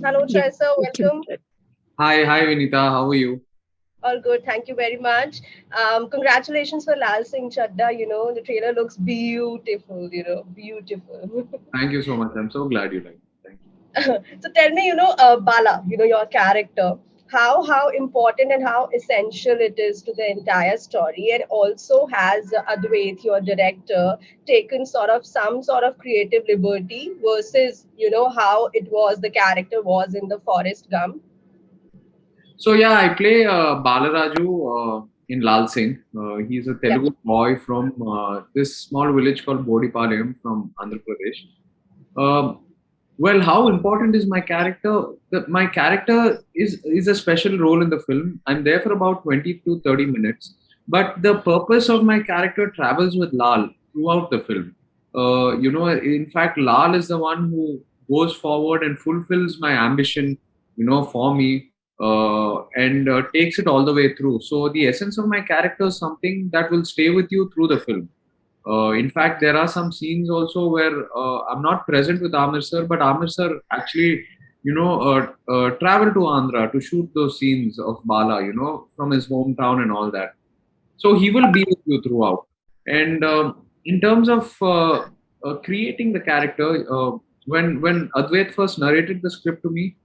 Hello, Yeah, Chai sir. you can. Welcome. Hi Vinita, how are you? All good. Thank you very much. Congratulations for Laal Singh Chaddha. The trailer looks beautiful. Beautiful. Thank you so much. I'm so glad you like it. Thank you. So tell me, Bala, your character, how important and how essential it is to the entire story, and also has Advait, your director, taken sort of some sort of creative liberty versus how it was the character was in the Forest Gump. So yeah, I play Balaraju in Laal Singh. He's a Yeah. Telugu boy from this small village called Bodipalayam from Andhra Pradesh. Um, well, how important is my character? My character is a special role in the film. I'm there for about 20 to 30 minutes, but the purpose of my character travels with Lal throughout the film. In fact, Lal is the one who goes forward and fulfills my ambition, for me, and takes it all the way through. So the essence of my character is something that will stay with you through the film. In fact, there are some scenes also where I'm not present with Aamir sir, but Aamir sir actually, traveled to Andhra to shoot those scenes of Bala, from his hometown and all that. So he will be with you throughout. And in terms of creating the character, when Advait first narrated the script to me,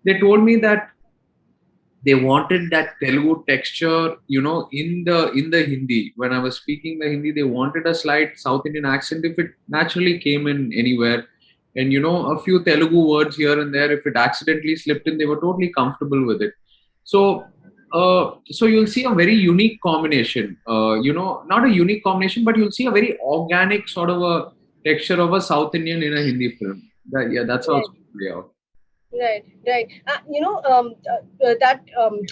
they told me that they wanted that Telugu texture, in the Hindi. When I was speaking the Hindi, they wanted a slight South Indian accent if it naturally came in anywhere. And a few Telugu words here and there, if it accidentally slipped in, they were totally comfortable with it. So, so you'll see a very unique combination. Not a unique combination, but you'll see a very organic sort of a texture of a South Indian in a Hindi film. Yeah, that's how it's going to play out. Right, right. That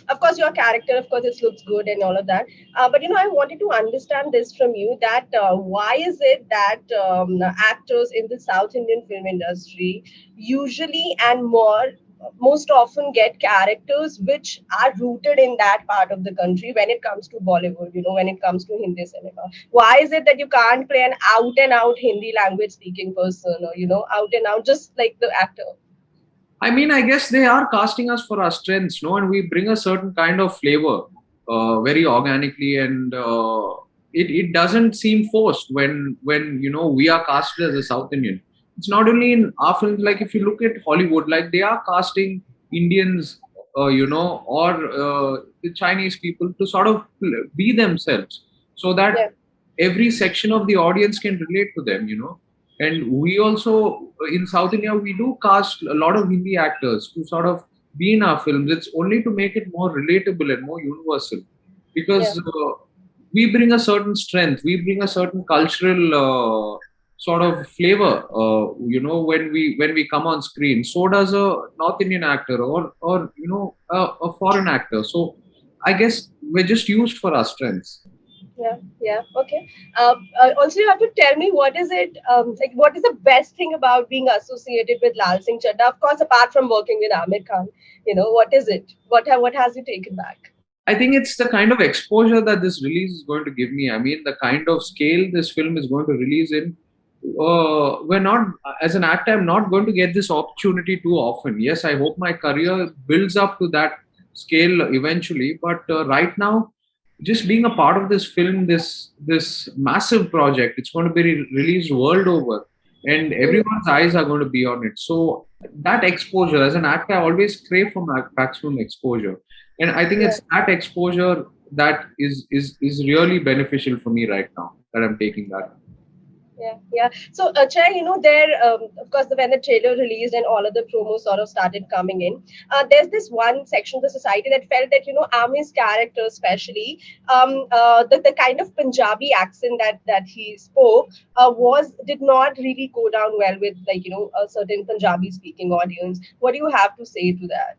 of course your character, of course, it looks good and all of that. But I wanted to understand this from you that why is it that actors in the South Indian film industry usually and most often get characters which are rooted in that part of the country when it comes to Bollywood, when it comes to Hindi cinema. Why is it that you can't play an out and out Hindi language speaking person or, out and out just like the actor? I mean, I guess they are casting us for our strengths, no, and we bring a certain kind of flavor, very organically, and it doesn't seem forced when we are casted as a South Indian. It's not only in our films. Like if you look at Hollywood, like they are casting Indians, or the Chinese people to sort of be themselves, so that Yeah. every section of the audience can relate to them. And we also, in South India, we do cast a lot of Hindi actors to sort of be in our films. It's only to make it more relatable and more universal, Yeah. because we bring a certain strength, we bring a certain cultural sort of flavor. When we come on screen, so does a North Indian actor, or a foreign actor. So I guess we're just used for our strengths. Yeah, yeah, okay. Also, you have to tell me what is it like? What is the best thing about being associated with Lal Singh Chaddha? Of course, apart from working with Aamir Khan, what is it? What has you taken back? I think it's the kind of exposure that this release is going to give me. I mean, the kind of scale this film is going to release in. We're not, as an actor, I'm not going to get this opportunity too often. Yes, I hope my career builds up to that scale eventually. But right now, just being a part of this film, this massive project, it's going to be released world over, and Mm, everyone's eyes are going to be on it. So that exposure, as an actor, I always crave for maximum exposure, and I think yeah. it's that exposure that is really beneficial for me right now, that I'm taking that. Yeah, yeah. So, Chay, there, of course, when the trailer released and all of the promos sort of started coming in, there's this one section of the society that felt that, Amir's character, especially, the kind of Punjabi accent that he spoke did not really go down well with, like, a certain Punjabi speaking audience. What do you have to say to that?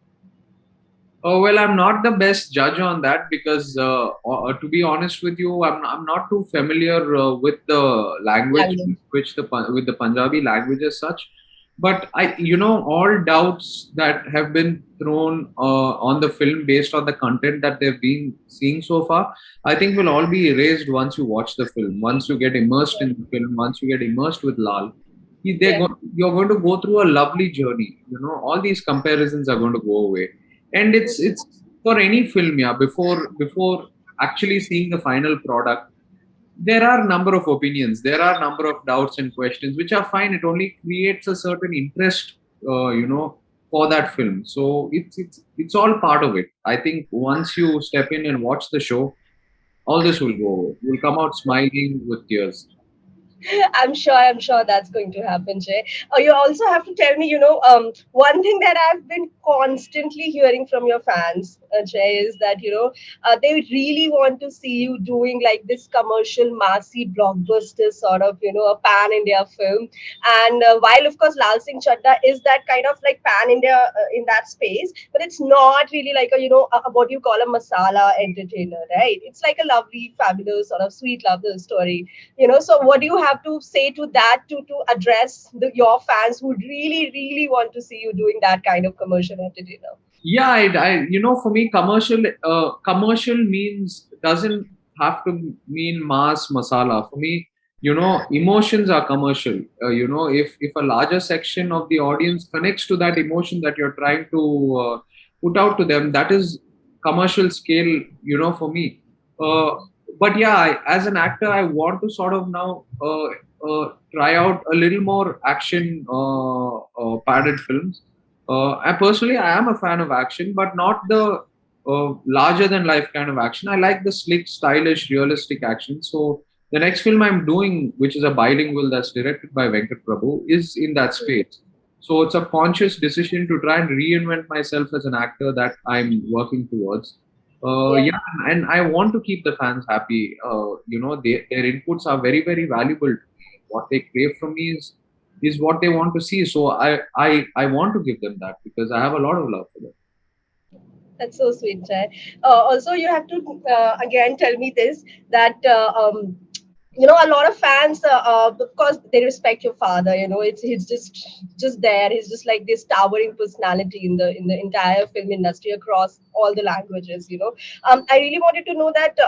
Oh, well, I'm not the best judge on that, because, to be honest with you, I'm not too familiar with the language, Language. with the Punjabi language as such. But all doubts that have been thrown on the film based on the content that they've been seeing so far, I think will all be erased once you watch the film. Once you get immersed in the film, once you get immersed with Lal, Yeah. you're going to go through a lovely journey. All these comparisons are going to go away, and it's for any film. Yeah, before actually seeing the final product, there are a number of opinions, there are a number of doubts and questions, which are fine. It only creates a certain interest, for that film. So it's all part of it. I think once you step in and watch the show, all this will go away. You'll come out smiling with tears. I'm sure that's going to happen, Jay. You also have to tell me, one thing that I've been constantly hearing from your fans, Jay, is that, they really want to see you doing like this commercial, massy, blockbuster sort of, a pan India film. And while, of course, Laal Singh Chaddha is that kind of like pan India in that space, but it's not really like what you call a masala entertainer, right? It's like a lovely, fabulous, sort of sweet love story. So what do you have to say to that to address your fans who really want to see you doing that kind of commercial entertainer? Yeah, for me, commercial means doesn't have to mean mass masala. For me, emotions are commercial. If a larger section of the audience connects to that emotion that you're trying to put out to them, that is commercial scale. For me. Uh, but yeah, as an actor, I want to sort of now try out a little more action padded films. I am a fan of action, but not the larger than life kind of action. I like the slick, stylish, realistic action. So the next film I'm doing, which is a bilingual that's directed by Venkat Prabhu, is in that space. So it's a conscious decision to try and reinvent myself as an actor that I'm working towards. Yeah. Yeah, and I want to keep the fans happy. Their inputs are very, very valuable to me. What they crave from me is what they want to see. So I want to give them that because I have a lot of love for them. That's so sweet, Jay. Also, you have to again tell me this that a lot of fans, of course, they respect your father. It's he's just there. He's just like this towering personality in the entire film industry across all the languages. I really wanted to know that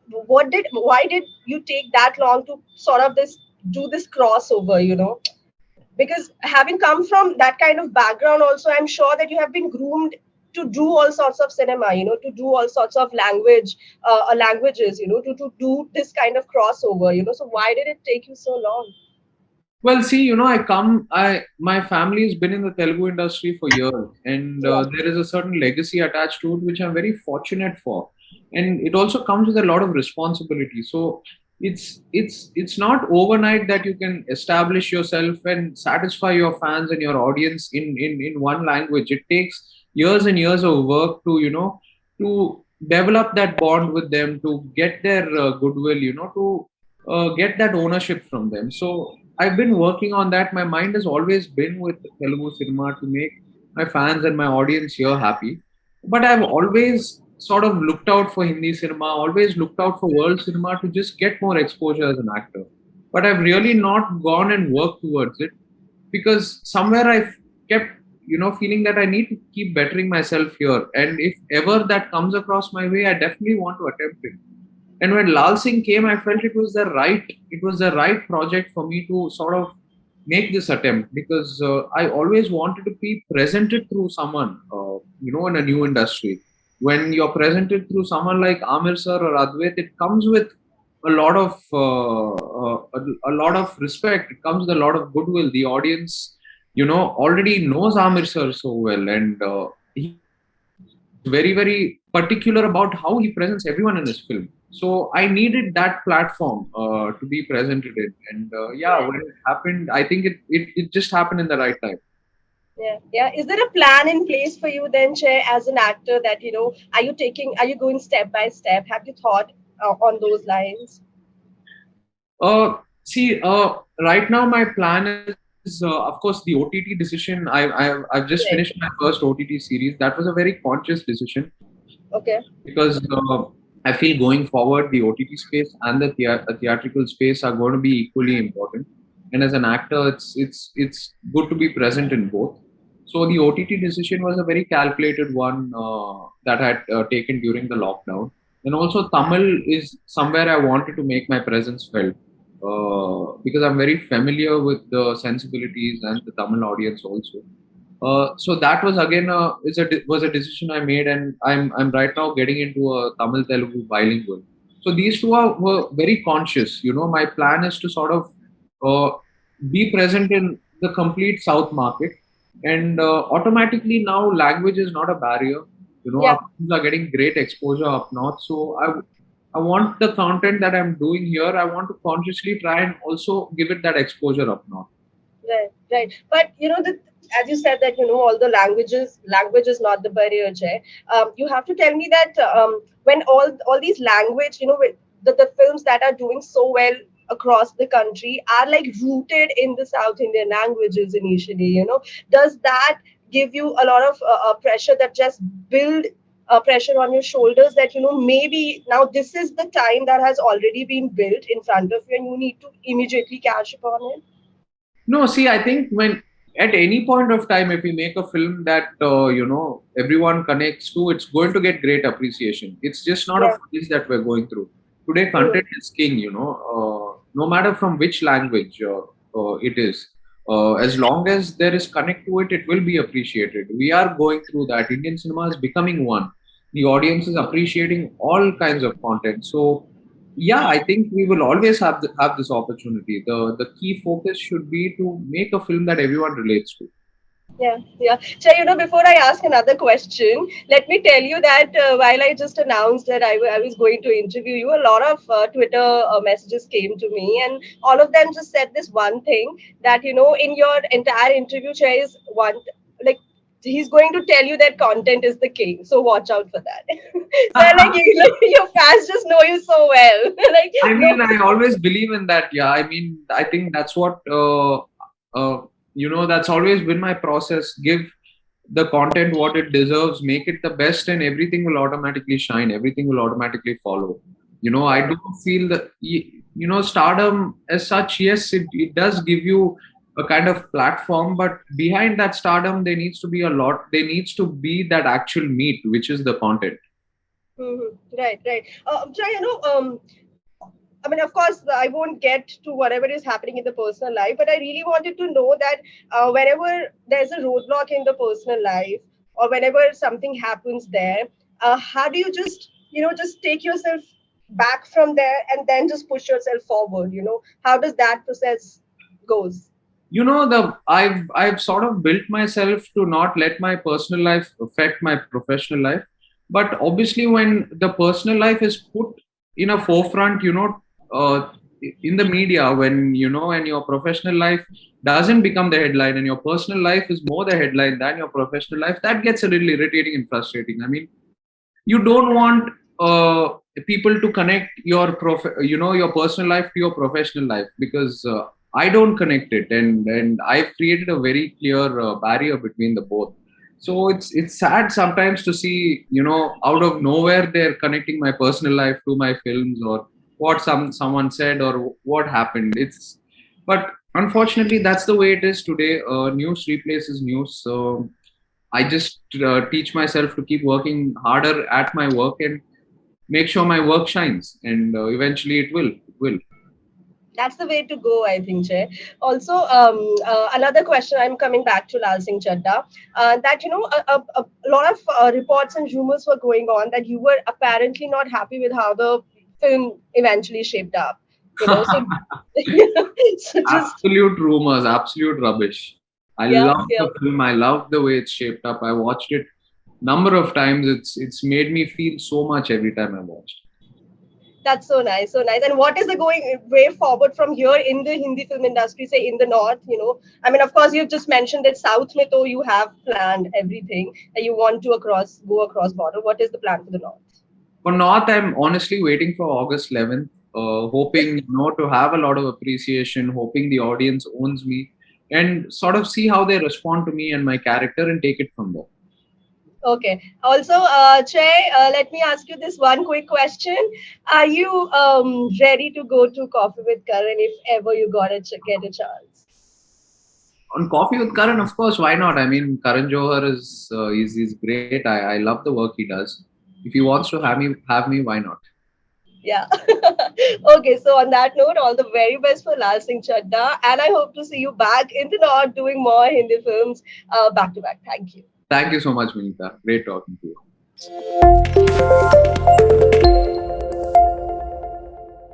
why did you take that long to sort of this do this crossover? Because having come from that kind of background also, I'm sure that you have been groomed to do all sorts of cinema, to do all sorts of languages, to do this kind of crossover, so why did it take you so long? Well, see, my family has been in the Telugu industry for years, and Yeah. there is a certain legacy attached to it, which I'm very fortunate for, and it also comes with a lot of responsibility. So it's not overnight that you can establish yourself and satisfy your fans and your audience in one language. It takes years and years of work to to develop that bond with them, to get their goodwill, to get that ownership from them. So I've been working on that. My mind has always been with Telugu cinema to make my fans and my audience here happy. But I've always sort of looked out for Hindi cinema, always looked out for world cinema to just get more exposure as an actor. But I've really not gone and worked towards it because somewhere I've kept, feeling that I need to keep bettering myself here. And if ever that comes across my way, I definitely want to attempt it. And when Lal Singh came, I felt it was the right project for me to sort of make this attempt because I always wanted to be presented through someone, in a new industry. When you're presented through someone like Aamir sir or Advait, it comes with a lot of a lot of respect. It comes with a lot of goodwill. The audience, already knows Aamir sir so well, and he's very, very particular about how he presents everyone in his film. So I needed that platform to be presented in, and yeah, Yeah. when it happened, I think it just happened in the right time. Yeah, yeah. Is there a plan in place for you then, Che, as an actor that, are you going step by step? Have you thought on those lines? See, right now my plan is, of course, the OTT decision. I've just finished Right. my first OTT series. That was a very conscious decision Okay. because I feel going forward, the OTT space and the theatrical space are going to be equally important. And as an actor, it's good to be present in both. So the OTT decision was a very calculated one that I had taken during the lockdown. And also, Tamil is somewhere I wanted to make my presence felt. because I'm very familiar with the sensibilities and the Tamil audience also. So that was again was a decision I made, and I'm right now getting into a Tamil Telugu bilingual. So these two were very conscious. My plan is to sort of uh, be present in the complete South market, and automatically now language is not a barrier. Our Yeah. films are getting great exposure up north, so I want the content that I'm doing here. I want to consciously try and also give it that exposure up north. Right, right. But as you said that all the language is not the barrier, Jay. You have to tell me that when all these language, with the films that are doing so well across the country are like rooted in the South Indian languages initially. Does that give you a lot of pressure that just build pressure on your shoulders that maybe now this is the time that has already been built in front of you and you need to immediately catch upon it? No, see, I think when at any point of time, if we make a film that everyone connects to, it's going to get great appreciation. It's just not a Yeah. phase that we're going through today. Mhm. Content is king. No matter from which language it is, as long as there is connect to it, it will be appreciated. We are going through that. Indian cinema is becoming one. The audience is appreciating all kinds of content. So yeah, I think we will always have this opportunity. The key focus should be to make a film that everyone relates to. Yeah, yeah. So, before I ask another question, let me tell you that while I just announced that I was going to interview you, a lot of Twitter messages came to me, and all of them just said this one thing that, in your entire interview, Chair is one, like, he's going to tell you that content is the king. So, watch out for that. So, like, your fans just know you so well. Like, I no. mean, I always believe in that. Yeah, I mean, I think that's what uh, that's always been my process. Give the content what it deserves, make it the best, and everything will automatically shine. Everything will automatically follow. I Yeah. do feel that stardom as such. Yes, it does give you a kind of platform, but behind that stardom, there needs to be a lot. There needs to be that actual meat, which is the content. Right, right. So, I mean, of course, I won't get to whatever is happening in the personal life, but I really wanted to know that whenever there's a roadblock in the personal life or whenever something happens there, how do you just take yourself back from there and then just push yourself forward? How does that process goes? I've sort of built myself to not let my personal life affect my professional life, but obviously when the personal life is put in a forefront, in the media, when and your professional life doesn't become the headline and your personal life is more the headline than your professional life, that gets a little irritating and frustrating. I mean, you don't want people to connect your personal life to your professional life, because I don't connect it, and I've created a very clear barrier between the both. So it's sad sometimes to see, out of nowhere they're connecting my personal life to my films, or what someone said, or what happened. But unfortunately that's the way it is today. News replaces news. So I just teach myself to keep working harder at my work and make sure my work shines, and eventually it will. It will. That's the way to go, I think, Jay. Also, another question. I'm coming back to Lal Singh Chaddha. That a lot of reports and rumors were going on that you were apparently not happy with how the film eventually shaped up. So so just Absolute rumors, absolute rubbish. I yeah, love yeah. the film. I love the way it's shaped up. I watched it number of times. It's made me feel so much every time I watched. That's so nice, so nice. And what is the going way forward from here in the Hindi film industry, say in the north? I mean, of course, you've just mentioned that South mein to you have planned everything that you want to go across border. What is the plan for the north? For North, I'm honestly waiting for August 11th, hoping to have a lot of appreciation, hoping the audience owns me, and sort of see how they respond to me and my character, and take it from there. Okay. Also, Trey, let me ask you this one quick question. Are you ready to go to Coffee with Karan if ever you get a chance? On Coffee with Karan, of course, why not? I mean, Karan Johar is great. I love the work he does. If he wants to have me, why not? Yeah. Okay, so on that note, all the very best for Laal Singh Chaddha, and I hope to see you back in the north doing more Hindi films back to back. Thank you. Thank you so much, Vinita. Great talking to you.